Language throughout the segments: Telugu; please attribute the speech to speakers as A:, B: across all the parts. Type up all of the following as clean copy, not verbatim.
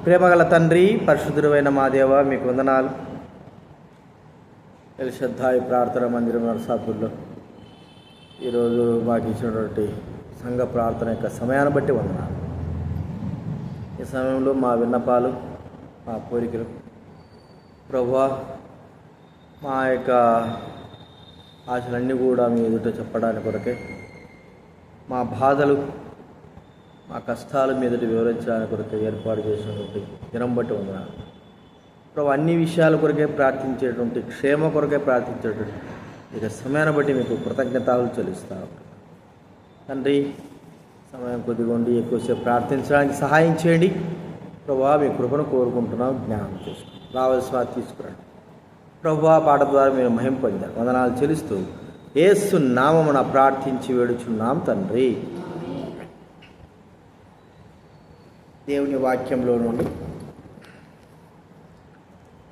A: ప్రేమగల తండ్రి, పరిశుద్ధుడైన మా దేవ, మీకు వందనాలు. ఎల్షద్దాయి ప్రార్థన మందిరం నరసాపూర్లో ఈరోజు మాకు ఇచ్చినటువంటి సంఘ ప్రార్థన యొక్క సమయాన్ని బట్టి వందనాలు. ఈ సమయంలో మా విన్నపాలు, మా కోరికలు ప్రభువా, మా యొక్క ఆశలన్నీ కూడా మీ ఎదుట చెప్పడానికి కొరకే, మా బాధలు, మా కష్టాలు మీ ఎదుట వివరించడానికి కొరకే ఏర్పాటు చేసినటువంటి దినం బట్టి వందనాలు ప్రభు. అన్ని విషయాల కొరకే ప్రార్థించేటువంటి, క్షేమ కొరకే ప్రార్థించేటువంటి ఇక సమయాన్ని బట్టి మీకు కృతజ్ఞతలు చెల్లిస్తాను తండ్రి. సమయం కొద్దిగా ఉండి ఎక్కువసేపు ప్రార్థించడానికి సహాయం చేయండి ప్రభువా. మీ కృపను కోరుకుంటున్నాం, జ్ఞానం చేసుకోండి, రావాల్సిన తీసుకురండి ప్రభువా. పాట ద్వారా మీరు మహిమ పొందారు, వందనాలు చెల్లిస్తూ యేసు నామమున ప్రార్థించి వేడుచున్నాం తండ్రి. దేవుని వాక్యంలో నుండి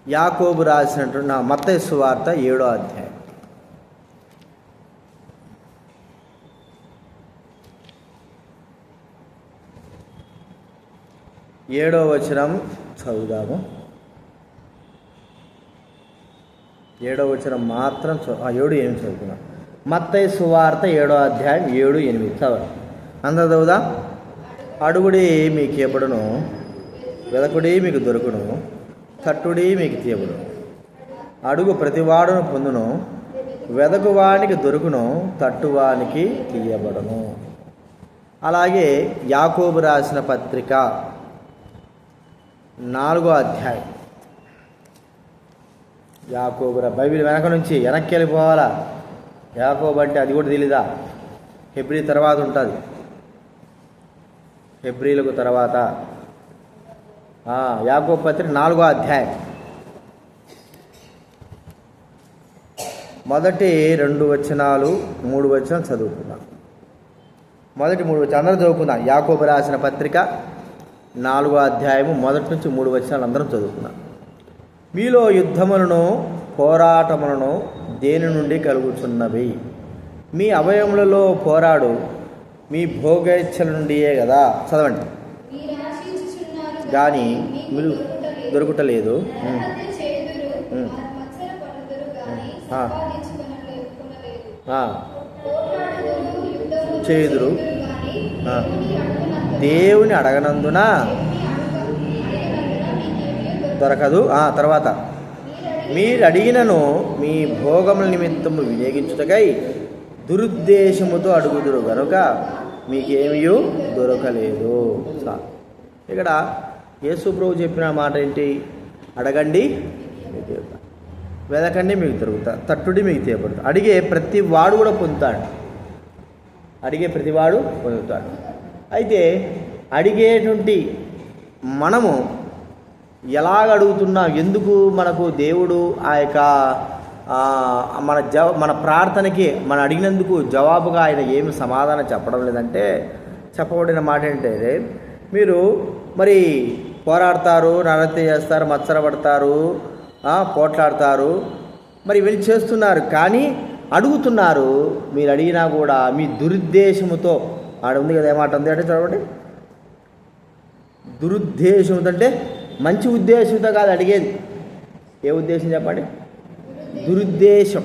A: యాకోబు రాసినటువంటి మత్తయి సువార్త 7వ అధ్యాయం. ఏడవ వచనం చదువుదాము. 7వ వచనం మాత్రం 7-8 చదువుకున్నాం. మత్తయి సువార్త 7వ అధ్యాయం 7-8 చదవండి. అందరూ చదువుదాం. అడుగుడి మీకు ఇవ్వబడును, వెదకుడి మీకు దొరుకును, తట్టుడి మీకు తీయబడును. అడుగు ప్రతివాడును పొందును, వెదకువానికి దొరుకును, తట్టువానికి తీయబడును. అలాగే యాకోబు రాసిన పత్రిక 4వ అధ్యాయం. యాకోబు బైబిల్ వెనక నుంచి వెనక్కి వెళ్ళిపోవాలా. యాకోబు అంటే అది కూడా తెలీదా? హెబ్రీ తర్వాత ఉంటుంది, హెబ్రీలకు తర్వాత యాకోబు పత్రిక 4వ అధ్యాయం మొదటి 2 వచనాలు 3 వచనాలు చదువుకుందాం. మొదటి 3 వచనాలు అందరూ చదువుకుందాం. యాకోబు రాసిన పత్రిక 4వ అధ్యాయము మొదటి నుంచి 3 వచనాలు అందరం చదువుకుందాం. మీలో యుద్ధములను పోరాటములను దేని నుండి కలుగుతున్నవి? మీ అవయములలో పోరాడు మీ భోగేచ్ఛల నుండియే కదా. చదవండి. కానీ మీరు దొరుకుటలేదు, చేదురు, దేవుని అడగనందున దొరకదు. తర్వాత మీరు అడిగినను మీ భోగముల నిమిత్తము వినియోగించుటకై దురుద్దేశముతో అడుగుదురు కనుక మీకేమీ దొరకలేదు. ఇక్కడ యేసు ప్రభు చెప్పిన మాట ఏంటి? అడగండి మీకు తీరుతా, వెదకండి మీకు దొరుకుతా, తట్టుడి మీకు తీయబడుతుంది. అడిగే ప్రతి వాడు కూడా పొందుతాడు, అడిగే ప్రతివాడు పొందుతాడు. అయితే అడిగేటువంటి మనము ఎలాగ అడుగుతున్నాం? ఎందుకు మనకు దేవుడు ఆ యొక్క మన ప్రార్థనకి మనం అడిగినందుకు జవాబుగా ఆయన ఏమి సమాధానం చెప్పడం లేదంటే, చెప్పబడిన మాట ఏంటంటే, మీరు మరి పోరాడతారు, నరహత్య చేస్తారు, మత్సరపడతారు, పోట్లాడతారు, మరి ఇవన్నీ చేస్తున్నారు, కానీ అడుగుతున్నారు. మీరు అడిగినా కూడా మీ దురుద్దేశముతో, ఆడ ఉంది కదా, ఏమాట ఉంది అంటే చదవండి. దురుద్దేశంతో అంటే మంచి ఉద్దేశంతో కాదు అడిగేది. ఏ ఉద్దేశం చెప్పండి? దురుద్దేశం.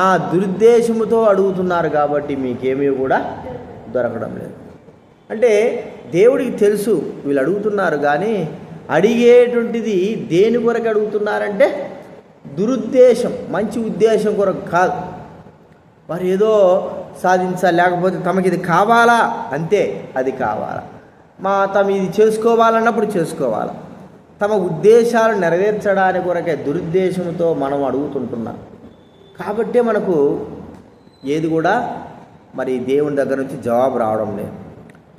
A: ఆ దురుద్దేశముతో అడుగుతున్నారు కాబట్టి మీకేమీ కూడా దొరకడం లేదు. అంటే దేవుడికి తెలుసు వీళ్ళు అడుగుతున్నారు, కానీ అడిగేటువంటిది దేని కొరకు అడుగుతున్నారంటే దురుద్దేశం, మంచి ఉద్దేశం కొరకు కాదు. వారు ఏదో సాధించాలి, లేకపోతే తమకి ఇది కావాలా అంతే, అది కావాలా, తమ ఇది చేసుకోవాలన్నప్పుడు చేసుకోవాలా, తమ ఉద్దేశాలు నెరవేర్చడానికి కొరకే దురుద్దేశంతో మనం అడుగుతుంటున్నాం. కాబట్టే మనకు ఏది కూడా మరి దేవుని దగ్గర నుంచి జవాబు రావడం లేదు.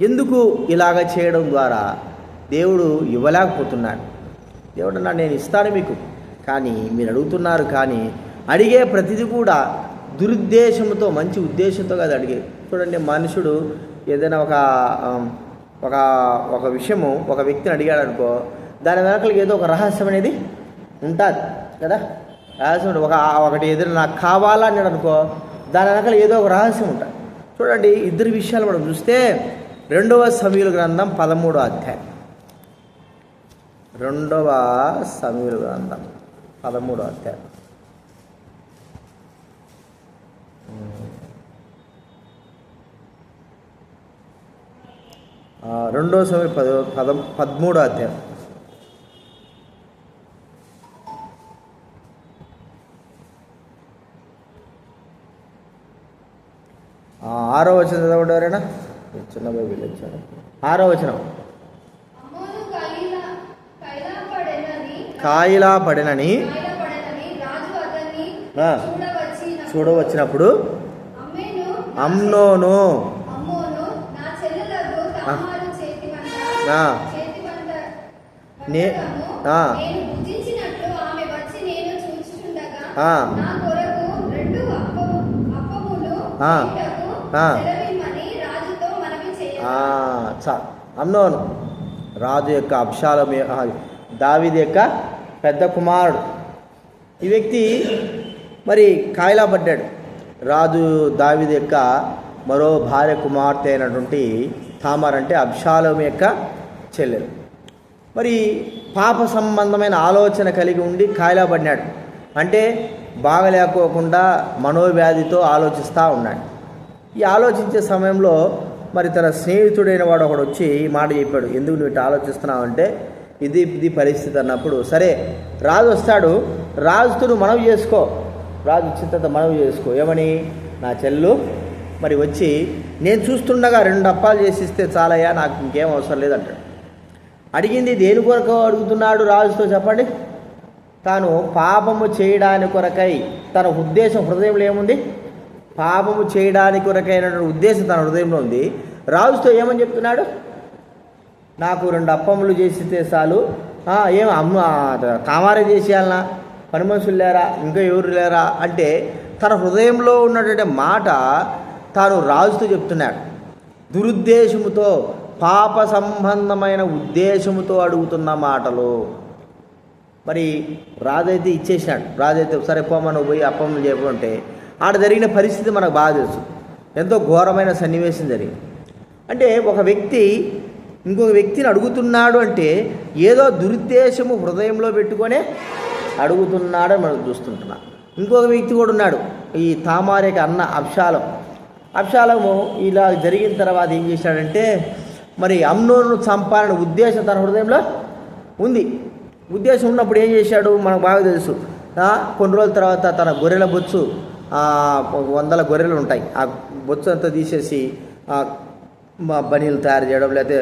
A: ఎందుకు ఇలాగ చేయడం ద్వారా దేవుడు ఇవ్వలేకపోతున్నాడు. దేవుడు అన్నాడు, నేను ఇస్తాను మీకు, కానీ మీరు అడుగుతున్నారు, కానీ అడిగే ప్రతిదీ కూడా దురుద్దేశంతో, మంచి ఉద్దేశంతో కాదు అడిగే. చూడండి, మనుషుడు ఏదైనా ఒక విషయము ఒక వ్యక్తిని అడిగాడు అనుకో, దాని వెనకలకి ఏదో ఒక రహస్యం అనేది ఉంటుంది కదా. రహస్యం ఒకటి ఏదైనా నాకు కావాలా అన్నాడు అనుకో, దాని వెనకాల ఏదో ఒక రహస్యం ఉంటుంది. చూడండి, ఇద్దరు విషయాలు మనం చూస్తే 2వ సమూయేలు గ్రంథం 13వ అధ్యాయం. రెండవ సమూయేలు గ్రంథం 13వ అధ్యాయం. రెండవ సమూయేలు 13వ అధ్యాయం. 6వ వచనం చదవండి ఎవరైనా. చిన్న బైబిల్ ఇచ్చాడు. 6వ వచనం. కాయిలా పడినని చూడవచ్చినప్పుడు అమ్నోను అమ్నోను రాజు యొక్క అబ్షాలోము దావీదు యొక్క పెద్ద కుమారుడు. ఈ వ్యక్తి మరి కాయిలా పడ్డాడు. రాజు దావీదు యొక్క మరో భార్య కుమార్తె అయినటువంటి తామార్ అంటే అబ్షాలోము యొక్క చెల్లెలు. మరి పాప సంబంధమైన ఆలోచన కలిగి ఉండి కాయిలా పడినాడు. అంటే బాగలేకోకుండా మనోవ్యాధితో ఆలోచిస్తూ ఉన్నాడు. ఈ ఆలోచించే సమయంలో మరి తన స్నేహితుడైన వాడు ఒకడు వచ్చి ఈ మాట చెప్పాడు, ఎందుకు నువ్వు ఇట్లా ఆలోచిస్తున్నావు అంటే ఇది పరిస్థితి అన్నప్పుడు, సరే రాజు వస్తాడు, రాజుతో నువ్వు మనవి చేసుకో, రాజు వచ్చిన తర్వాత మనవి చేసుకో, ఏమని, నా చెల్లు మరి వచ్చి నేను చూస్తుండగా 2 అప్పాలు చేసిస్తే చాలయ్యా, నాకు ఇంకేం అవసరం లేదంటాడు. అడిగింది దేని కొరకు అడుగుతున్నాడు రాజుతో చెప్పండి. తాను పాపము చేయడానికి కొరకై, తన ఉద్దేశం హృదయంలో ఏముంది, పాపము చేయడానికి కొరకైనటువంటి ఉద్దేశం తన హృదయంలో ఉంది. రాజుతో ఏమని చెప్తున్నాడు, నాకు 2 అప్పములు చేసితే చాలు, ఏం తామారే చేసేయాలనా, పని మనుషులు లేరా, ఇంకా ఎవరు లేరా అంటే తన హృదయంలో ఉన్నటువంటి మాట తాను రాజుతో చెప్తున్నాడు. దురుద్దేశముతో, పాప సంబంధమైన ఉద్దేశముతో అడుగుతున్న మాటలు. మరి రాజైతే ఇచ్చేసినాడు. రాజైతే సరే పోమను పోయి అప్పములు చేయకుంటే ఆడ జరిగిన పరిస్థితి మనకు బాగా తెలుసు. ఎంతో ఘోరమైన సన్నివేశం జరిగింది. అంటే ఒక వ్యక్తి ఇంకొక వ్యక్తిని అడుగుతున్నాడు అంటే ఏదో దురుద్దేశము హృదయంలో పెట్టుకొనే అడుగుతున్నాడని మనం చూస్తుంటున్నాం. ఇంకొక వ్యక్తి కూడా ఉన్నాడు, ఈ తామారేకి అన్న అబ్షాలోము ఇలా జరిగిన తర్వాత ఏం చేశాడంటే మరి అమ్నోను చంపాలని ఉద్దేశం తన హృదయంలో ఉంది. ఉద్దేశం ఉన్నప్పుడు ఏం చేశాడు మనకు బాగా తెలుసు. కొన్ని రోజుల తర్వాత తన గొర్రెల బొచ్చు, 100 గొర్రెలు ఉంటాయి, ఆ బొచ్చు అంతా తీసేసి బనీలు తయారు చేయడం, లేకపోతే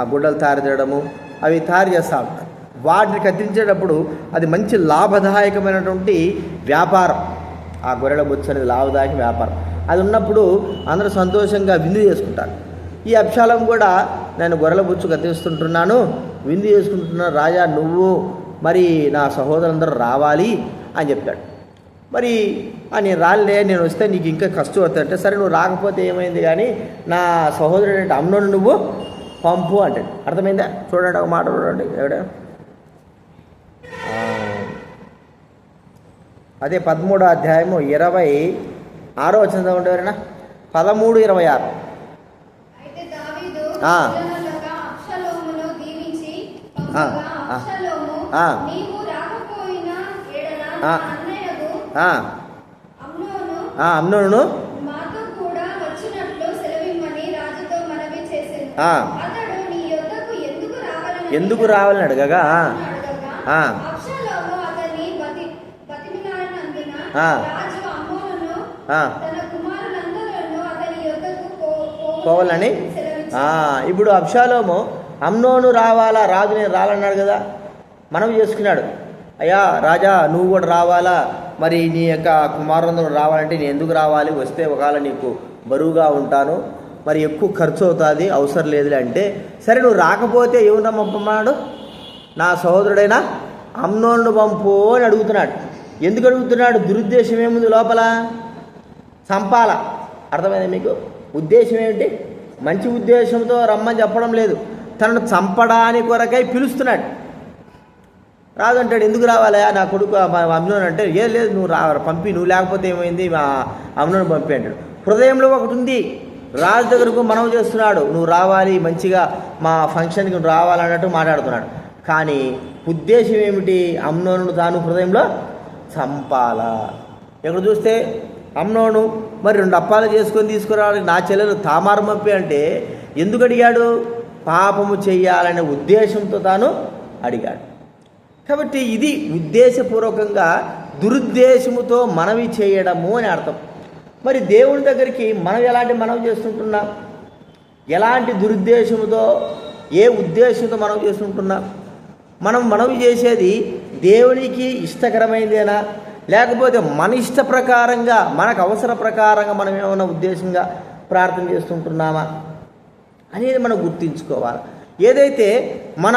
A: ఆ గుడ్డలు తయారు చేయడము, అవి తయారు చేస్తూ ఉంటారు. వాటిని కత్తిరించేటప్పుడు అది మంచి లాభదాయకమైనటువంటి వ్యాపారం. ఆ గొర్రెల బొచ్చు అనేది లాభదాయక వ్యాపారం. అది ఉన్నప్పుడు అందరూ సంతోషంగా విందు చేసుకుంటారు. ఈ అబ్షాలోము కూడా నేను గొర్రెల బొచ్చు కత్తిరిస్తుంటున్నాను, విందు చేసుకుంటున్నాను రాజా, నువ్వు మరి నా సహోదరులందరూ రావాలి అని చెప్పాడు. మరి నేను రాలే, నేను వస్తే నీకు ఇంకా కష్టం అవుతుందంటే, సరే నువ్వు రాకపోతే ఏమైంది కానీ నా సహోదరుడు అంటే అమ్నోను నువ్వు పంపు అంటాడు. అర్థమైందా? చూడండి ఒక మాట చూడండి, ఎవడ అదే 13వ అధ్యాయము 26వ వచనం చదవండి ఎవరైనా. 13:26. అమ్నోను ఎందుకు రావాలని అడగగా పోవాలని. ఇప్పుడు అబ్షాలోము అమ్నోను రావాలా, రాజు నేను రావాలన్నాడు కదా, మనం చేసుకున్నాడు, అయ్యా రాజా నువ్వు కూడా రావాలా, మరి నీ యొక్క కుమారులందరూ రావాలంటే నేను ఎందుకు రావాలి, వస్తే ఒకవేళ నీకు బరువుగా ఉంటాను, మరి ఎక్కువ ఖర్చు అవుతుంది, అవసరం లేదులే అంటే, సరే నువ్వు రాకపోతే ఏమన్నా పంపమన్నాడు, నా సహోదరుడైనా అమ్నోను పంపు అని అడుగుతున్నాడు. ఎందుకు అడుగుతున్నాడు? దురుద్దేశం ఏముంది లోపల, చంపాల. అర్థమైంది మీకు? ఉద్దేశం ఏమిటి? మంచి ఉద్దేశంతో రమ్మని చెప్పడం లేదు, తనను చంపడానికి కొరకై పిలుస్తున్నాడు. రాజు అంటాడు ఎందుకు రావాలా నా కొడుకు అమ్నోను అంటే, ఏం లేదు నువ్వు పంపి, నువ్వు లేకపోతే ఏమైంది, మా అమ్నోను పంపి అంటాడు. హృదయంలో ఒకటి ఉంది, రాజు దగ్గరకు మనవి చేస్తున్నాడు, నువ్వు రావాలి, మంచిగా మా ఫంక్షన్కి నువ్వు రావాలన్నట్టు మాట్లాడుతున్నాడు. కానీ ఉద్దేశం ఏమిటి? అమ్నోను తాను హృదయంలో చంపాలా. ఇక్కడ చూస్తే అమ్నోను మరి 2 అప్పాలు చేసుకొని తీసుకురావాలి, నా చెల్లెలు తామారు పంపి అంటే ఎందుకు అడిగాడు? పాపము చెయ్యాలనే ఉద్దేశంతో తాను అడిగాడు. కాబట్టి ఇది ఉద్దేశపూర్వకంగా దురుద్దేశముతో మనవి చేయడము అని అర్థం. మరి దేవుని దగ్గరికి మనం ఎలాంటి మనవి చేస్తుంటున్నాం? ఎలాంటి దురుద్దేశముతో, ఏ ఉద్దేశంతో మనం చేస్తుంటున్నాం? మనం మనవి చేసేది దేవునికి ఇష్టకరమైనదేనా, లేకపోతే మన ఇష్ట ప్రకారంగా, మనకు అవసర ప్రకారంగా మనం ఏమైనా ఉద్దేశంగా ప్రార్థన చేస్తుంటున్నామా అనేది మనం గుర్తించుకోవాలి. ఏదైతే మన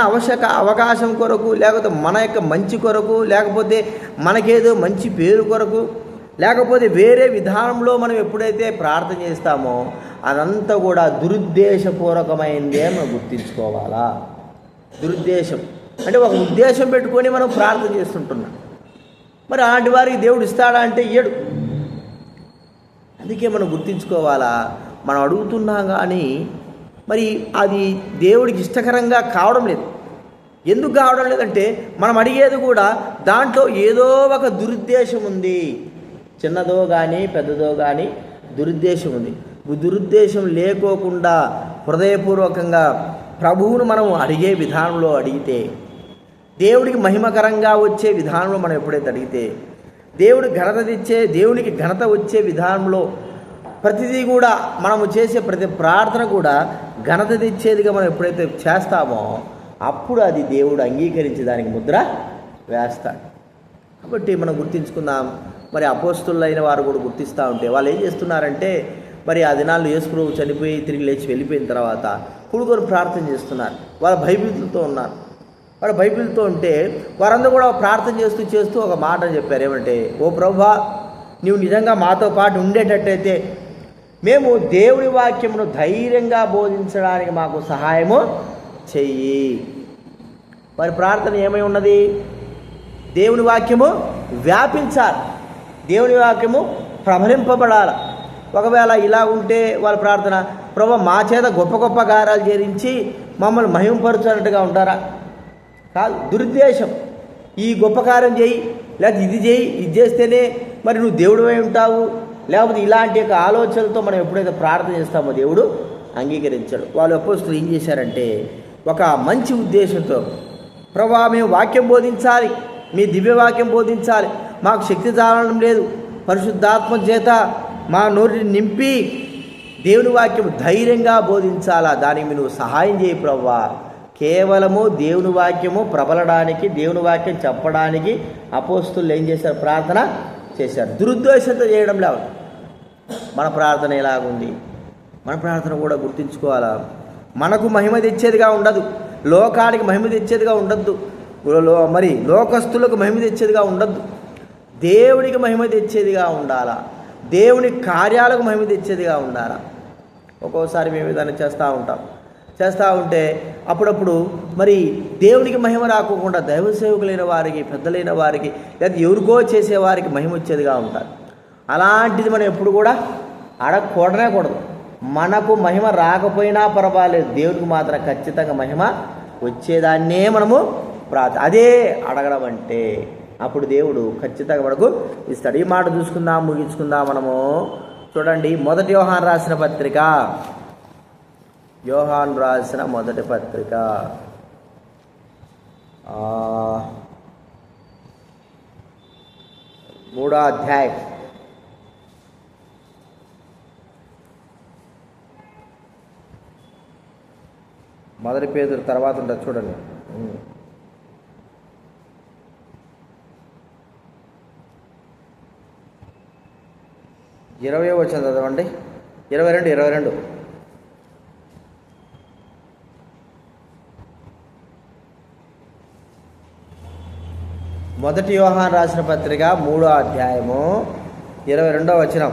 A: అవకాశం కొరకు, లేకపోతే మన యొక్క మంచి కొరకు, లేకపోతే మనకేదో మంచి పేరు కొరకు, లేకపోతే వేరే విధానంలో మనం ఎప్పుడైతే ప్రార్థన చేస్తామో అదంతా కూడా దురుద్దేశపూర్వకమైందే మనం గుర్తించుకోవాలా. దురుద్దేశం అంటే ఒక ఉద్దేశం పెట్టుకొని మనం ప్రార్థన చేస్తుంటున్నాం. మరి అలాంటి వారికి దేవుడు ఇస్తాడా అంటే ఇయ్యడు. అందుకే మనం గుర్తించుకోవాలా, మనం అడుగుతున్నాం కానీ మరి అది దేవుడికి ఇష్టకరంగా కావడం లేదు. ఎందుకు కావడం లేదంటే మనం అడిగేది కూడా దాంట్లో ఏదో ఒక దురుద్దేశం ఉంది. చిన్నదో కానీ పెద్దదో కానీ దురుద్దేశం ఉంది. దురుద్దేశం లేకోకుండా హృదయపూర్వకంగా ప్రభువును మనం అడిగే విధానంలో అడిగితే, దేవుడికి మహిమకరంగా వచ్చే విధానంలో మనం ఎప్పుడైతే అడిగితే, దేవునికి ఘనత వచ్చే విధానంలో ప్రతిదీ కూడా మనము చేసే ప్రతి ప్రార్థన కూడా ఘనత తెచ్చేదిగా మనం ఎప్పుడైతే చేస్తామో అప్పుడు అది దేవుడు అంగీకరించి దానికి ముద్ర వేస్తాడు. కాబట్టి మనం గుర్తించుకుందాం. మరి అపోస్తులైన వారు కూడా గుర్తిస్తూ ఉంటే వాళ్ళు ఏం చేస్తున్నారంటే, మరి ఆ దినాల్లో యేసుప్రభు చనిపోయి తిరిగి లేచి వెళ్ళిపోయిన తర్వాత కూడుకొని ప్రార్థన చేస్తున్నారు. వాళ్ళ బైబిల్తో ఉన్నారు. వాళ్ళ బైబిల్తో ఉంటే వారందరూ కూడా ప్రార్థన చేస్తూ ఒక మాట చెప్పారు. ఏమంటే, ఓ ప్రభువా, నీవు నిజంగా మాతో పాటు ఉండేటట్టయితే మేము దేవుని వాక్యమును ధైర్యంగా బోధించడానికి మాకు సహాయము చెయ్యి. వారి ప్రార్థన ఏమై ఉన్నది? దేవుని వాక్యము వ్యాపించాలి, దేవుని వాక్యము ప్రబలింపబడాలి. ఒకవేళ ఇలా ఉంటే వాళ్ళ ప్రార్థన, ప్రభువా మా చేత గొప్ప గొప్ప కార్యాలు చేయించి మమ్మల్ని మహింపరుచున్నట్టుగా ఉంటారా? కాదు. దురుద్దేశం, ఈ గొప్ప కార్యం చేయి, లేకపోతే ఇది చేయి, ఇది చేస్తేనే మరి నువ్వు దేవుడివై ఉంటావు, లేకపోతే ఇలాంటి యొక్క ఆలోచనలతో మనం ఎప్పుడైతే ప్రార్థన చేస్తామో దేవుడు అంగీకరించాడు. వాళ్ళు అపోస్తులు ఏం చేశారంటే ఒక మంచి ఉద్దేశంతో, ప్రభువా మేము వాక్యం బోధించాలి, మీ దివ్యవాక్యం బోధించాలి, మాకు శక్తి చాలడం లేదు, పరిశుద్ధాత్మ చేత మా నోటిని నింపి దేవుని వాక్యం ధైర్యంగా బోధించాలా, దానికి నువ్వు సహాయం చేయి ప్రభువా. కేవలము దేవుని వాక్యము ప్రబలడానికి, దేవుని వాక్యం చెప్పడానికి అపోస్తులు ఏం చేశారు? ప్రార్థన చేశారు. దురుద్దేశంతో చేయడం లేదు. మన ప్రార్థన ఎలాగుంది? మన ప్రార్థన కూడా గుర్తించుకోవాలా. మనకు మహిమ తెచ్చేదిగా ఉండదు, లోకానికి మహిమ తెచ్చేదిగా ఉండద్దు, మరి లోకస్తులకు మహిమ తెచ్చేదిగా ఉండద్దు. దేవునికి మహిమ తెచ్చేదిగా ఉండాలా, దేవుని కార్యాలకు మహిమ తెచ్చేదిగా ఉండాలా. ఒక్కోసారి మేము ఏదైనా చేస్తూ ఉంటే అప్పుడప్పుడు మరి దేవునికి మహిమ రాకోకుండా దైవ సేవకులైన వారికి, పెద్దలైన వారికి, లేదా ఎవరికో చేసేవారికి మహిమ వచ్చేదిగా ఉంటారు. అలాంటిది మనం ఎప్పుడు కూడా అడగకూడదు. మనకు మహిమ రాకపోయినా పర్వాలేదు, దేవునికి మాత్రం ఖచ్చితంగా మహిమ వచ్చేదాన్నే మనము అదే అడగడం అంటే అప్పుడు దేవుడు ఖచ్చితంగా మనకు ఇస్తాడు. ఈ మాట చూసుకుందాం, ముగించుకుందాం. మనము చూడండి, మొదటి యోహాను రాసిన పత్రిక, యోహాను రాసిన మొదటి పత్రిక 3వ అధ్యాయం. మొదటి పేతురు తర్వాత ఉంటుంది చూడండి. 20వ వచనం చదవండి. 22. మొదటి యోహాను రాసిన పత్రిక 3వ అధ్యాయము 22వ వచనం.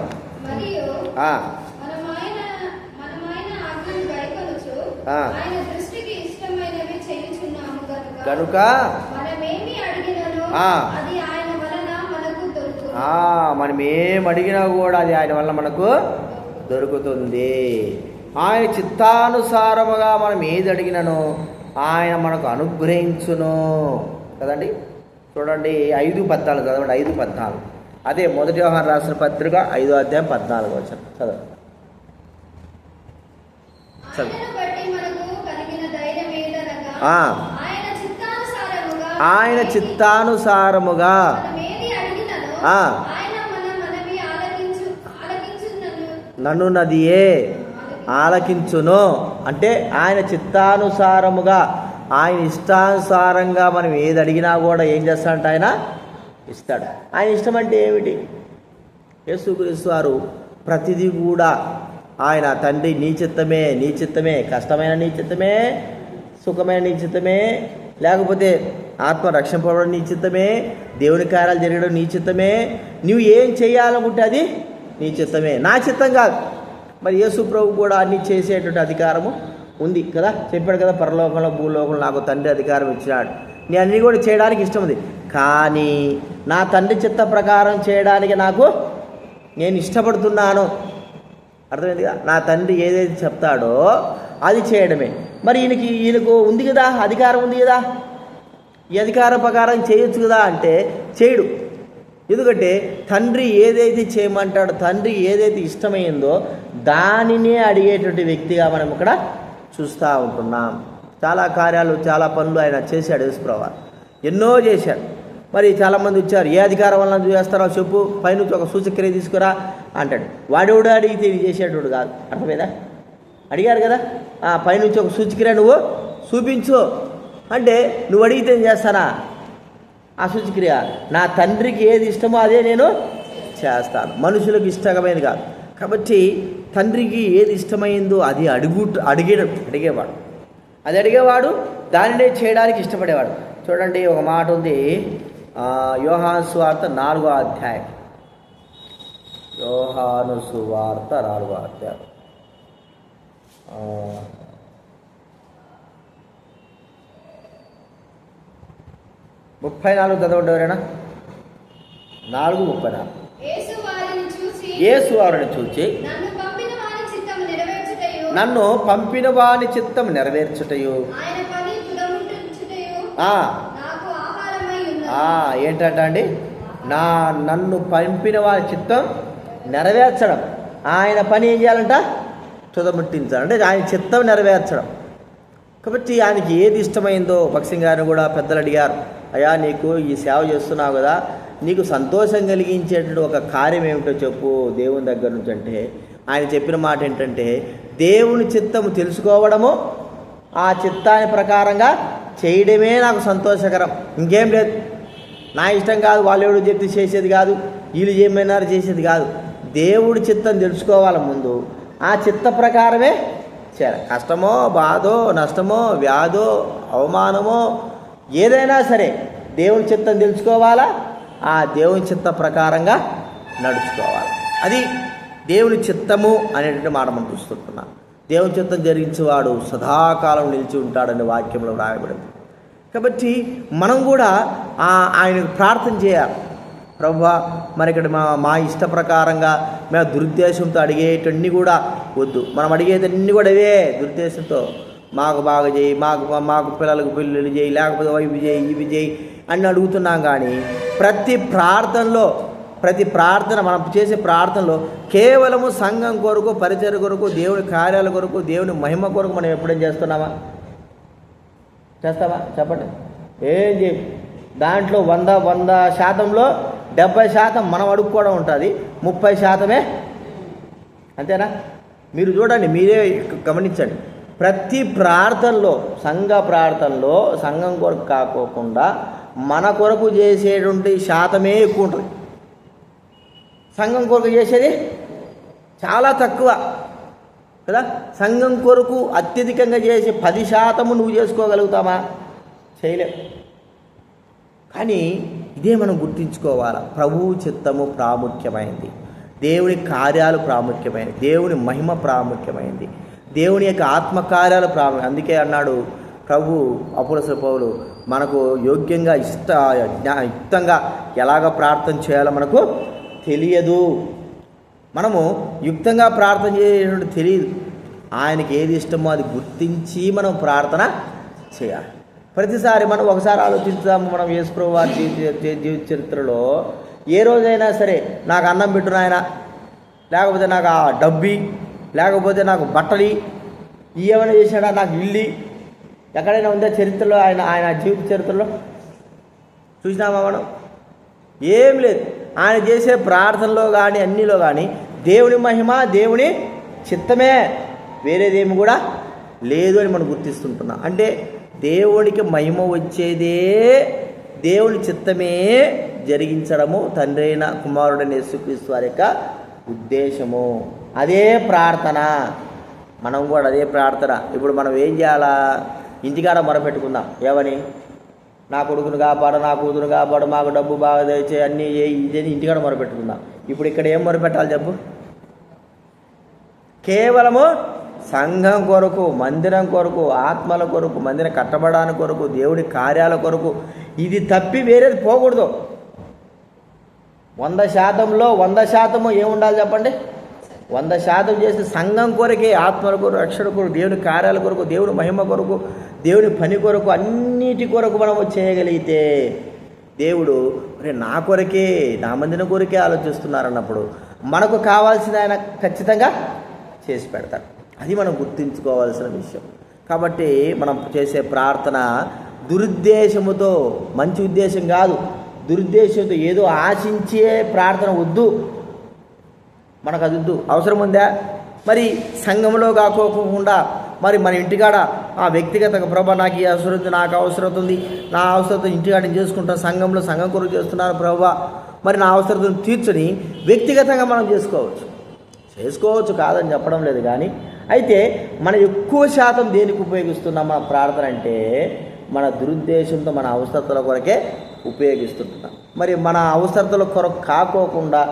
A: కనుక మనం ఏం అడిగినా కూడా అది ఆయన వల్ల మనకు దొరుకుతుంది. ఆయన చిత్తానుసారముగా మనం ఏది అడిగినను ఆయన మనకు అనుగ్రహించును కదండి. చూడండి 5:14 చదవండి. 5:14 అదే 1 యోహాను రాసిన పత్రిక 5వ అధ్యాయం 14 వచనం చదవండి. ఆయన చిత్తానుసారముగా నన్ను నదియే ఆలకించును. అంటే ఆయన చిత్తానుసారముగా, ఆయన ఇష్టానుసారంగా మనం ఏది అడిగినా కూడా ఏం చేస్తాడంటే ఆయన ఇస్తాడు. ఆయన ఇష్టం అంటే ఏమిటి? యేసుక్రీస్తు వారు ప్రతిదీ కూడా ఆయన తండ్రి నీ చిత్తమే, నీ చిత్తమే, కష్టమైన నీ చిత్తమే, సుఖమైన నీ చిత్తమే, లేకపోతే ఆత్మ రక్షింపబడడం నీ చిత్తమే, దేవుని కార్యాలు జరగడం నీ చిత్తమే, నువ్వు ఏం చేయాలనుకుంటే అది నీ చిత్తమే, నా చిత్తం కాదు. మరి యేసు ప్రభు కూడా అన్నీ చేసేటువంటి అధికారము ఉంది కదా. చెప్పాడు కదా, పరలోకంలో భూలోకంలో నాకు తండ్రి అధికారం ఇచ్చినాడు, నేను అన్నీ కూడా చేయడానికి ఇష్టం ఉంది. కానీ నా తండ్రి చిత్త ప్రకారం చేయడానికి నేను ఇష్టపడుతున్నాను. అర్థమైందిగా? నా తండ్రి ఏదైతే చెప్తాడో అది చేయడమే. మరి ఈయనకు ఉంది కదా, అధికారం ఉంది కదా, ఈ అధికారం ప్రకారం చేయొచ్చు కదా అంటే చేయడు. ఎందుకంటే తండ్రి ఏదైతే చేయమంటాడో, తండ్రి ఏదైతే ఇష్టమైందో దానినే అడిగేటువంటి వ్యక్తిగా మనం ఇక్కడ చూస్తూ ఉంటున్నాం. చాలా కార్యాలు, చాలా పనులు ఆయన చేశాడు. యేసుప్రభు ఎన్నో చేశాడు. మరి చాలామంది వచ్చారు, ఏ అధికారం వల్ల చేస్తారో చెప్పు, పైనుంచి ఒక సూచక్రియ తీసుకురా అంటాడు. వాడెవడు అడిగితే ఇది చేసేటోడు కాదు. అర్థమైందా? అడిగారు కదా, పైనుంచి ఒక సూచక్రియ నువ్వు చూపించు అంటే నువ్వు అడిగితే ఏం చేస్తానా? ఆ సూచక్రియ నా తండ్రికి ఏది ఇష్టమో అదే నేను చేస్తాను, మనుషులకు ఇష్టమైనది కాదు. కాబట్టి తండ్రికి ఏది ఇష్టమైందో అది అడిగేవాడు, అది అడిగేవాడు, దానినే చేయడానికి ఇష్టపడేవాడు. చూడండి, ఒక మాట ఉంది, యోహాను సువార్త 4వ అధ్యాయం. యోహాను సువార్త 4వ అధ్యాయం 34 చదవండి ఎవరైనా. 4:34 యేసు వారిని చూచి నన్ను పంపిన వాని చిత్తం నెరవేర్చుటయు ఏంటంట అండి, నన్ను పంపిన వారి చిత్తం నెరవేర్చడం. ఆయన పని ఏం చేయాలంట? తుదముట్టించాలి, అంటే ఆయన చిత్తం నెరవేర్చడం. కాబట్టి ఆయనకి ఏది ఇష్టమైందో, భక్సింగ్ గారిని కూడా పెద్దలు అడిగారు, అయ్యా నీకు ఈ సేవ చేస్తున్నావు కదా, నీకు సంతోషం కలిగించేటువంటి ఒక కార్యం ఏమిటో చెప్పు దేవుని దగ్గర నుంచి. అంటే ఆయన చెప్పిన మాట ఏంటంటే, దేవుని చిత్తము తెలుసుకోవడము, ఆ చిత్తాన్ని ప్రకారంగా చేయడమే నాకు సంతోషకరం, ఇంకేం లేదు. నా ఇష్టం కాదు, వాళ్ళు ఎవడు చెప్తే చేసేది కాదు, వీళ్ళు ఏమైనారు చేసేది కాదు. దేవుడి చిత్తం తెలుసుకోవాలి ముందు, ఆ చిత్త ప్రకారమే చేయాలి. కష్టమో, బాధో, నష్టమో, వ్యాధో, అవమానమో, ఏదైనా సరే దేవుని చిత్తం తెలుసుకోవాలా, ఆ దేవుని చిత్త ప్రకారంగా నడుచుకోవాలి. అది దేవుని చిత్తము అనేటువంటి మాట మనం చూస్తున్నాం. దేవుని చిత్తం జరిగించేవాడు సదాకాలం నిలిచి ఉంటాడని వాక్యంలో రాయబడింది. కాబట్టి మనం కూడా ఆయనకు ప్రార్థన చేయాలి. ప్రభువా, మరి ఇక్కడ మా ఇష్ట ప్రకారంగా మేము దురుద్దేశంతో అడిగేటన్నీ కూడా వద్దు. మనం అడిగేటన్నీ కూడా అవే దురుద్దేశంతో, మాకు బాగా చేయి, మాకు పిల్లలకు పెళ్ళిళ్ళు చేయి, లేకపోతే ఇవి చేయి, ఇవి చేయి అని అడుగుతున్నాం. కానీ ప్రతి ప్రార్థన మనం చేసే ప్రార్థనలో కేవలము సంఘం కొరకు, పరిచర్య కొరకు, దేవుని కార్యాల కొరకు, దేవుని మహిమ కొరకు మనం ఎప్పుడేం చేస్తున్నామా? చెప్పండి. ఏం చేయి, దాంట్లో 100% 70% మనం అడుక్కోవడం ఉంటుంది, 30% అంతేనా? మీరు చూడండి, మీరే గమనించండి. ప్రతి ప్రార్థనలో, సంఘం కొరకు కాకోకుండా మన కొరకు చేసేటువంటి శాతమే ఎక్కువ ఉంటుంది. సంఘం కొరకు చేసేది చాలా తక్కువ కదా. సంఘం కొరకు అత్యధికంగా చేసే 10% నువ్వు చేసుకోగలుగుతామా? చేయలేవు. కానీ ఇదే మనం గుర్తుంచుకోవాలి, ప్రభువు చిత్తము ప్రాముఖ్యమైంది, దేవుని కార్యాలు ప్రాముఖ్యమైనది, దేవుని మహిమ ప్రాముఖ్యమైంది, దేవుని యొక్క ఆత్మకార్యాలు అందుకే అన్నాడు ప్రభు అపోస్తలుడైన పౌలు, మనకు యోగ్యంగా యుక్తంగా ఎలాగ ప్రార్థన చేయాలో మనకు తెలియదు. మనము యుక్తంగా ప్రార్థన చేయడం తెలియదు. ఆయనకి ఏది ఇష్టమో అది గుర్తించి మనం ప్రార్థన చేయాలి. ప్రతిసారి మనం ఒకసారి ఆలోచిస్తాము, మనం యేసుప్రభు వారి జీవిత చరిత్రలో ఏ రోజైనా సరే నాకు అన్నం పెట్టు నాయన, లేకపోతే నాకు ఆ డబ్బి, లేకపోతే నాకు బట్టలి, ఏమైనా చేసినాడా, నాకు ఇల్లి, ఎక్కడైనా ఉందా చరిత్రలో? ఆయన జీవిత చరిత్రలో చూసినామా మనం? ఏం లేదు. ఆయన చేసే ప్రార్థనలో కానీ అన్నిలో కానీ దేవుని మహిమ, దేవుని చిత్తమే, వేరేదేమి కూడా లేదు అని మనం గుర్తిస్తుంటున్నాం. అంటే దేవునికి మహిమ వచ్చేదే దేవుని చిత్తమే జరిగించడము తండ్రి అయిన కుమారుడైన యేసుక్రీస్తు వారి యొక్క ఉద్దేశము. అదే ప్రార్థన. మనం కూడా అదే ప్రార్థన. ఇప్పుడు మనం ఏం చేయాలా? ఇంటికాడ మొరపెట్టుకుందాం. ఏమని? నా కొడుకును కాపాడు, నా కూతురు కాపాడు, మాకు డబ్బు బాగా తెచ్చే, అన్నీ ఇదని ఇంటికాడ మొరపెట్టుకుందాం. ఇప్పుడు ఇక్కడ ఏం మొరపెట్టాలి చెప్పు? కేవలము సంఘం కొరకు, మందిరం కొరకు, ఆత్మల కొరకు, మందిరం కట్టబడానికి కొరకు, దేవుడి కార్యాల కొరకు. ఇది తప్పి వేరేది పోకూడదు. 100%లో 100% ఏముండాలి చెప్పండి? 100% చేసి సంఘం కొరకే, ఆత్మల కొరకు, రక్షణ కొరకు, దేవుని కార్యాల కొరకు, దేవుని మహిమ కొరకు, దేవుని పని కొరకు, అన్నిటి కొరకు మనము చేయగలిగితే దేవుడు నా కొరకే, నా మందిరం కొరకే ఆలోచిస్తున్నారన్నప్పుడు మనకు కావాల్సిన ఆయన ఖచ్చితంగా చేసి పెడతాడు. అది మనం గుర్తుంచుకోవాల్సిన విషయం. కాబట్టి మనం చేసే ప్రార్థన దురుద్దేశముతో, మంచి ఉద్దేశం కాదు, దురుద్దేశంతో ఏదో ఆశించే ప్రార్థన వద్దు. మనకు అది వద్దు. అవసరం ఉందా? మరి సంఘంలో కాకోకుండా మరి మన ఇంటికాడ ఆ వ్యక్తిగతంగా ప్రభా నాకు ఈ అవసరం ఉంది, నాకు అవసరం ఉంది, నా అవసరం ఇంటికాడ నేను చేసుకుంటాను, సంఘంలో సంఘం కొరకు చేస్తున్నాను ప్రభా, మరి నా అవసరం తీర్చని వ్యక్తిగతంగా మనం చేసుకోవచ్చు కాదని చెప్పడం లేదు. కానీ అయితే మనం ఎక్కువ శాతం దేనికి ఉపయోగిస్తున్నాం మన ప్రార్థన అంటే మన దురుద్దేశంతో మన అవసరతల కొరకే ఉపయోగిస్తుంటున్నాం. మరి మన అవసరతల కొరకు కాకోకుండా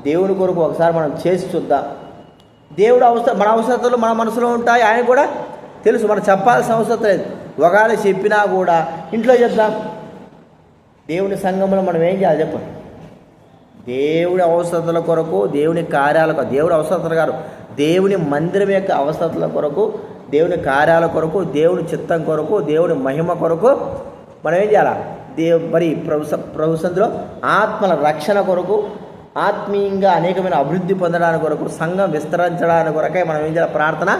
A: దేవుని కొరకు ఒకసారి మనం చేసి చూద్దాం. దేవుడు మన అవసరతలు మన మనసులో ఉంటాయి, ఆయన కూడా తెలుసు. మనం చెప్పాల్సిన అవసరం లేదు. ఒకవేళ చెప్పినా కూడా ఇంట్లో చెప్దాం. దేవుని సంఘంలో మనం ఏం చేయాలి చెప్పండి? దేవుడి అవసరతల కొరకు, దేవుని కార్యాలకు, దేవుడి అవసరతలు కాదు, దేవుని మందిరం యొక్క అవసరతల కొరకు, దేవుని కార్యాల కొరకు, దేవుని చిత్తం కొరకు, దేవుని మహిమ కొరకు మనం ఏం చేయాలి? మరి ప్రభు సందులో ఆత్మల రక్షణ కొరకు, ఆత్మీయంగా అనేకమైన అభివృద్ధి పొందడానికి కొరకు, సంఘం విస్తరించడానికి కొరకే మనం ఏం చేయాలి? ప్రార్థన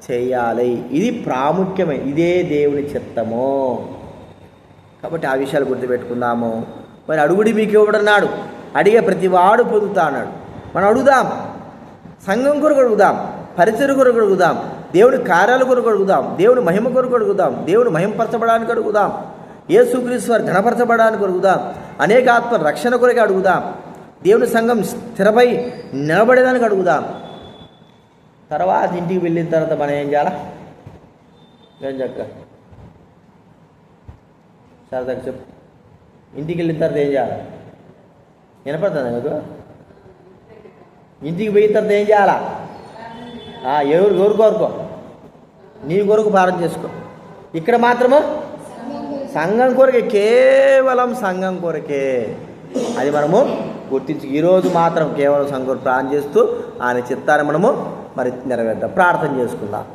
A: చేయాలి. ఇది ప్రాముఖ్యమే. ఇదే దేవుని చిత్తము. కాబట్టి ఆ విషయాలు గుర్తుపెట్టుకుందాము. మరి అడుగుడి మీకు ఇవ్వబడన్నాడు, అడిగే ప్రతివాడు పొందుతా అన్నాడు. మనం అడుగుదాం. సంఘం కొరకు అడుగుదాం, పరిచయం కొరకు అడుగుదాం, దేవుని కార్యాల కొరకు అడుగుదాం, దేవుని మహిమ కొరకు అడుగుదాం, దేవుని మహిమపరచబడానికి అడుగుదాం, యేసుక్రీస్తు వారు ఘనపరచబడానికి అడుగుదాం, అనేక ఆత్మ రక్షణ కొరకు అడుగుదాం, దేవుని సంఘం స్థిరపై నిలబడేదానికి అడుగుదాం. తర్వాత ఇంటికి వెళ్ళిన తర్వాత మనం ఏం చేయాలా? ఏం చక్క సరదాగా చెప్పు. ఇంటికి వెళ్ళిన తర్వాత ఏం చేయాలా? వినపడుతుంది మీకు? ఇంటికి పోయిన తర్వాత ఏం చేయాలా? ఎవరు కోరుకో, నీ కొరకు ప్రార్థన చేసుకో. ఇక్కడ మాత్రము సంఘం కొరకే, కేవలం సంఘం కొరకే. అది మనము గుర్తించి ఈరోజు మాత్రం కేవలం సంఘం ప్రార్థన చేస్తూ ఆయన చిత్తాన్ని మనము మరి నెరవేర్దాం. ప్రార్థన చేసుకుందాం.